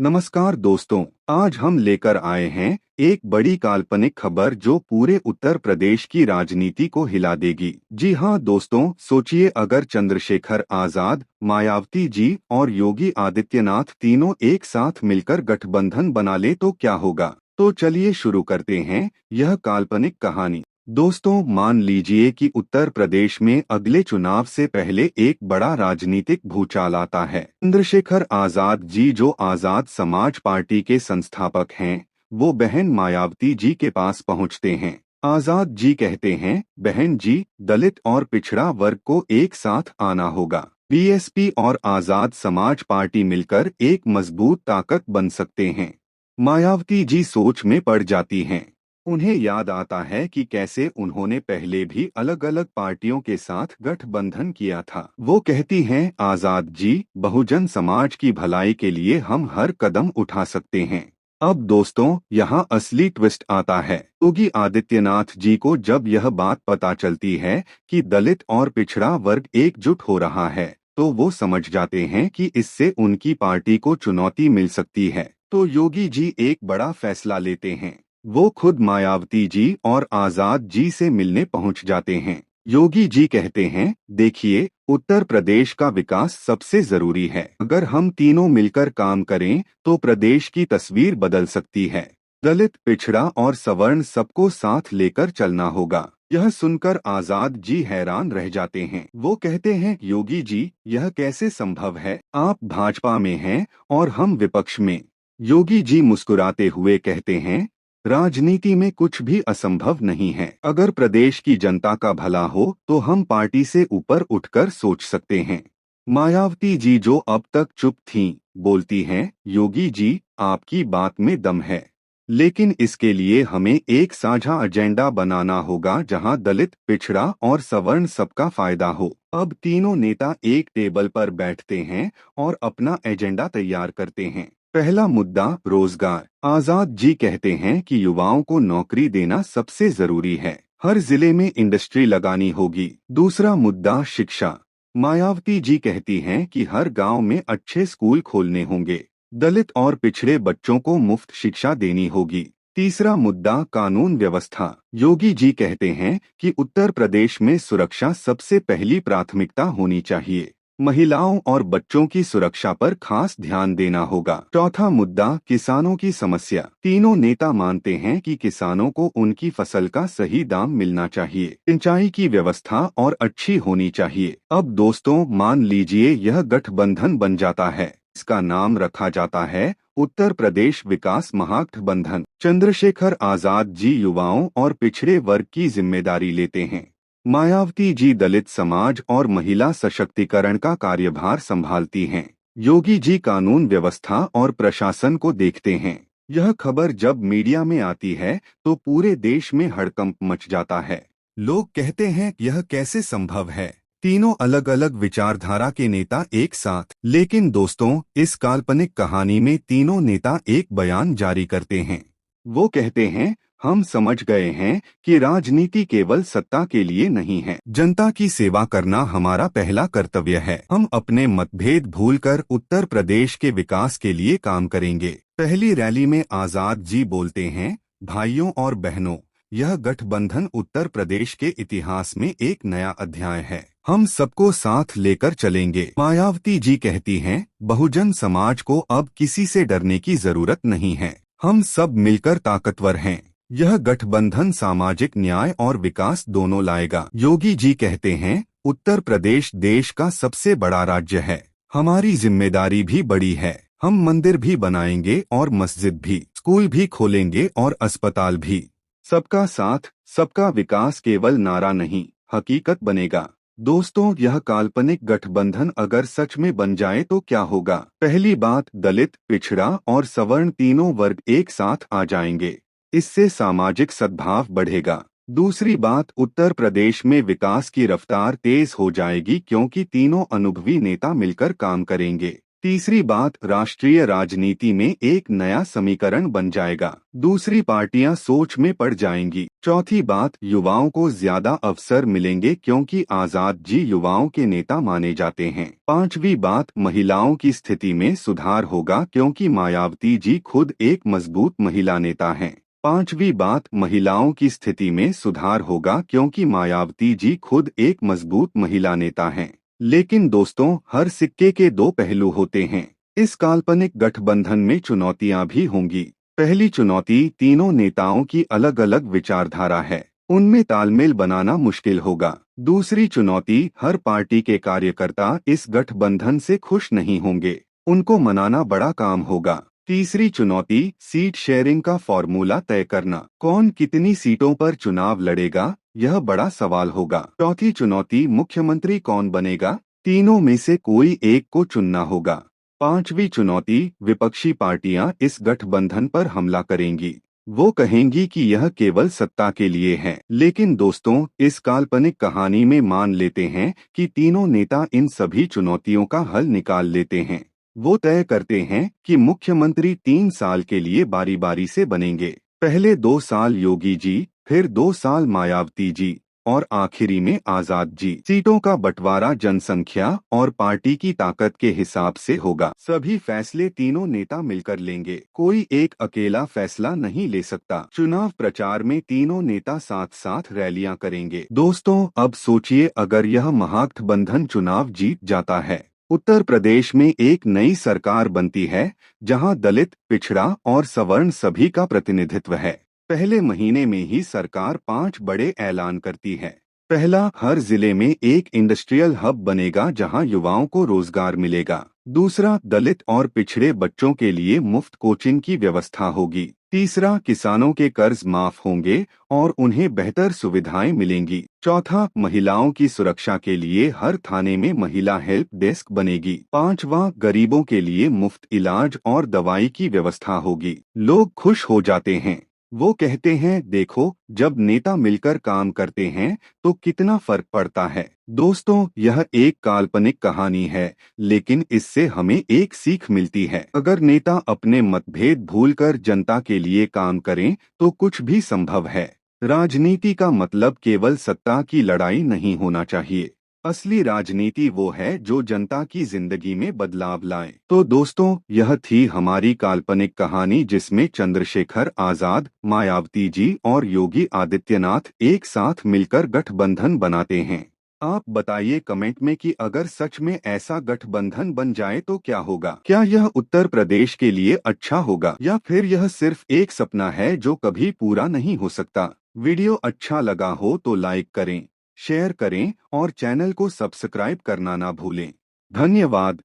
नमस्कार दोस्तों, आज हम लेकर आए हैं एक बड़ी काल्पनिक खबर जो पूरे उत्तर प्रदेश की राजनीति को हिला देगी। जी हाँ दोस्तों, सोचिए अगर चंद्रशेखर आजाद, मायावती जी और योगी आदित्यनाथ तीनों एक साथ मिलकर गठबंधन बना ले तो क्या होगा। तो चलिए शुरू करते हैं यह काल्पनिक कहानी। दोस्तों, मान लीजिए कि उत्तर प्रदेश में अगले चुनाव से पहले एक बड़ा राजनीतिक भूचाल आता है। चंद्रशेखर आजाद जी, जो आजाद समाज पार्टी के संस्थापक हैं, वो बहन मायावती जी के पास पहुंचते हैं। आजाद जी कहते हैं, बहन जी, दलित और पिछड़ा वर्ग को एक साथ आना होगा। बीएसपी और आजाद समाज पार्टी मिलकर एक मजबूत ताकत बन सकते हैं। मायावती जी सोच में पड़ जाती हैं। उन्हें याद आता है कि कैसे उन्होंने पहले भी अलग अलग पार्टियों के साथ गठबंधन किया था। वो कहती हैं, आजाद जी, बहुजन समाज की भलाई के लिए हम हर कदम उठा सकते हैं। अब दोस्तों, यहाँ असली ट्विस्ट आता है। योगी आदित्यनाथ जी को जब यह बात पता चलती है कि दलित और पिछड़ा वर्ग एकजुट हो रहा है, तो वो समझ जाते हैं कि इससे उनकी पार्टी को चुनौती मिल सकती है। तो योगी जी एक बड़ा फैसला लेते हैं। वो खुद मायावती जी और आजाद जी से मिलने पहुंच जाते हैं। योगी जी कहते हैं, देखिए, उत्तर प्रदेश का विकास सबसे जरूरी है। अगर हम तीनों मिलकर काम करें तो प्रदेश की तस्वीर बदल सकती है। दलित, पिछड़ा और सवर्ण सबको साथ लेकर चलना होगा। यह सुनकर आजाद जी हैरान रह जाते हैं। वो कहते हैं, योगी जी, यह कैसे संभव है? आप भाजपा में हैं और हम विपक्ष में। योगी जी मुस्कुराते हुए कहते हैं, राजनीति में कुछ भी असंभव नहीं है। अगर प्रदेश की जनता का भला हो तो हम पार्टी से ऊपर उठकर सोच सकते हैं। मायावती जी, जो अब तक चुप थीं, बोलती हैं, योगी जी, आपकी बात में दम है, लेकिन इसके लिए हमें एक साझा एजेंडा बनाना होगा जहां दलित, पिछड़ा और सवर्ण सबका फायदा हो। अब तीनों नेता एक टेबल पर बैठते हैं और अपना एजेंडा तैयार करते हैं। पहला मुद्दा, रोजगार। आजाद जी कहते हैं कि युवाओं को नौकरी देना सबसे जरूरी है। हर जिले में इंडस्ट्री लगानी होगी। दूसरा मुद्दा, शिक्षा। मायावती जी कहती हैं कि हर गांव में अच्छे स्कूल खोलने होंगे। दलित और पिछड़े बच्चों को मुफ्त शिक्षा देनी होगी। तीसरा मुद्दा, कानून व्यवस्था। योगी जी कहते हैं कि उत्तर प्रदेश में सुरक्षा सबसे पहली प्राथमिकता होनी चाहिए। महिलाओं और बच्चों की सुरक्षा पर खास ध्यान देना होगा। चौथा मुद्दा, किसानों की समस्या। तीनों नेता मानते हैं कि किसानों को उनकी फसल का सही दाम मिलना चाहिए। सिंचाई की व्यवस्था और अच्छी होनी चाहिए। अब दोस्तों, मान लीजिए यह गठबंधन बन जाता है। इसका नाम रखा जाता है उत्तर प्रदेश विकास महागठबंधन। चंद्रशेखर आजाद जी युवाओं और पिछड़े वर्ग की जिम्मेदारी लेते हैं। मायावती जी दलित समाज और महिला सशक्तिकरण का कार्यभार संभालती हैं। योगी जी कानून व्यवस्था और प्रशासन को देखते हैं। यह खबर जब मीडिया में आती है तो पूरे देश में हड़कंप मच जाता है। लोग कहते हैं, यह कैसे संभव है? तीनों अलग अलग विचारधारा के नेता एक साथ। लेकिन दोस्तों, इस काल्पनिक कहानी में तीनों नेता एक बयान जारी करते हैं। वो कहते हैं, हम समझ गए हैं कि राजनीति केवल सत्ता के लिए नहीं है। जनता की सेवा करना हमारा पहला कर्तव्य है। हम अपने मतभेद भूलकर उत्तर प्रदेश के विकास के लिए काम करेंगे। पहली रैली में आजाद जी बोलते हैं, भाइयों और बहनों, यह गठबंधन उत्तर प्रदेश के इतिहास में एक नया अध्याय है। हम सबको साथ लेकर चलेंगे। मायावती जी कहती हैं, बहुजन समाज को अब किसी से डरने की जरूरत नहीं है। हम सब मिलकर ताकतवर हैं। यह गठबंधन सामाजिक न्याय और विकास दोनों लाएगा। योगी जी कहते हैं, उत्तर प्रदेश देश का सबसे बड़ा राज्य है। हमारी जिम्मेदारी भी बड़ी है। हम मंदिर भी बनाएंगे और मस्जिद भी, स्कूल भी खोलेंगे और अस्पताल भी। सबका साथ, सबका विकास केवल नारा नहीं, हकीकत बनेगा। दोस्तों, यह काल्पनिक गठबंधन अगर सच में बन जाए तो क्या होगा? पहली बात, दलित, पिछड़ा और सवर्ण तीनों वर्ग एक साथ आ जाएंगे। इससे सामाजिक सद्भाव बढ़ेगा। दूसरी बात, उत्तर प्रदेश में विकास की रफ्तार तेज हो जाएगी क्योंकि तीनों अनुभवी नेता मिलकर काम करेंगे। तीसरी बात, राष्ट्रीय राजनीति में एक नया समीकरण बन जाएगा। दूसरी पार्टियां सोच में पड़ जाएंगी। चौथी बात, युवाओं को ज्यादा अवसर मिलेंगे क्योंकि आजाद जी युवाओं के नेता माने जाते हैं। पांचवी बात, महिलाओं की स्थिति में सुधार होगा क्योंकि मायावती जी खुद एक मजबूत महिला नेता हैं। पांचवी बात, महिलाओं की स्थिति में सुधार होगा क्योंकि मायावती जी खुद एक मजबूत महिला नेता हैं। लेकिन दोस्तों, हर सिक्के के दो पहलू होते हैं। इस काल्पनिक गठबंधन में चुनौतियां भी होंगी। पहली चुनौती, तीनों नेताओं की अलग अलग विचारधारा है, उनमें तालमेल बनाना मुश्किल होगा। दूसरी चुनौती, हर पार्टी के कार्यकर्ता इस गठबंधन से खुश नहीं होंगे, उनको मनाना बड़ा काम होगा। तीसरी चुनौती, सीट शेयरिंग का फॉर्मूला तय करना, कौन कितनी सीटों पर चुनाव लड़ेगा, यह बड़ा सवाल होगा। चौथी चुनौती, मुख्यमंत्री कौन बनेगा, तीनों में से कोई एक को चुनना होगा। पांचवी चुनौती, विपक्षी पार्टियां इस गठबंधन पर हमला करेंगी, वो कहेंगी कि यह केवल सत्ता के लिए है। लेकिन दोस्तों, इस काल्पनिक कहानी में मान लेते हैं कि तीनों नेता इन सभी चुनौतियों का हल निकाल लेते हैं। वो तय करते हैं कि मुख्यमंत्री 3 साल के लिए बारी बारी से बनेंगे। पहले 2 साल योगी जी, फिर 2 साल मायावती जी और आखिरी में आजाद जी। सीटों का बंटवारा जनसंख्या और पार्टी की ताकत के हिसाब से होगा। सभी फैसले तीनों नेता मिलकर लेंगे, कोई एक अकेला फैसला नहीं ले सकता। चुनाव प्रचार में तीनों नेता साथ साथ रैलियां करेंगे। दोस्तों, अब सोचिए, अगर यह महागठबंधन चुनाव जीत जाता है, उत्तर प्रदेश में एक नई सरकार बनती है जहां दलित, पिछड़ा और सवर्ण सभी का प्रतिनिधित्व है। पहले महीने में ही सरकार 5 बड़े ऐलान करती है। पहला, हर जिले में एक इंडस्ट्रियल हब बनेगा जहां युवाओं को रोजगार मिलेगा। दूसरा, दलित और पिछड़े बच्चों के लिए मुफ्त कोचिंग की व्यवस्था होगी। तीसरा, किसानों के कर्ज माफ होंगे और उन्हें बेहतर सुविधाएं मिलेंगी। चौथा, महिलाओं की सुरक्षा के लिए हर थाने में महिला हेल्प डेस्क बनेगी। पांचवा, गरीबों के लिए मुफ्त इलाज और दवाई की व्यवस्था होगी। लोग खुश हो जाते हैं, वो कहते हैं, देखो, जब नेता मिलकर काम करते हैं तो कितना फर्क पड़ता है। दोस्तों, यह एक काल्पनिक कहानी है, लेकिन इससे हमें एक सीख मिलती है। अगर नेता अपने मतभेद भूलकर जनता के लिए काम करें तो कुछ भी संभव है। राजनीति का मतलब केवल सत्ता की लड़ाई नहीं होना चाहिए। असली राजनीति वो है जो जनता की जिंदगी में बदलाव लाए। तो दोस्तों, यह थी हमारी काल्पनिक कहानी जिसमें चंद्रशेखर आजाद, मायावती जी और योगी आदित्यनाथ एक साथ मिलकर गठबंधन बनाते हैं। आप बताइए कमेंट में कि अगर सच में ऐसा गठबंधन बन जाए तो क्या होगा। क्या यह उत्तर प्रदेश के लिए अच्छा होगा या फिर यह सिर्फ एक सपना है जो कभी पूरा नहीं हो सकता। वीडियो अच्छा लगा हो तो लाइक करें, शेयर करें और चैनल को सब्सक्राइब करना ना भूलें। धन्यवाद।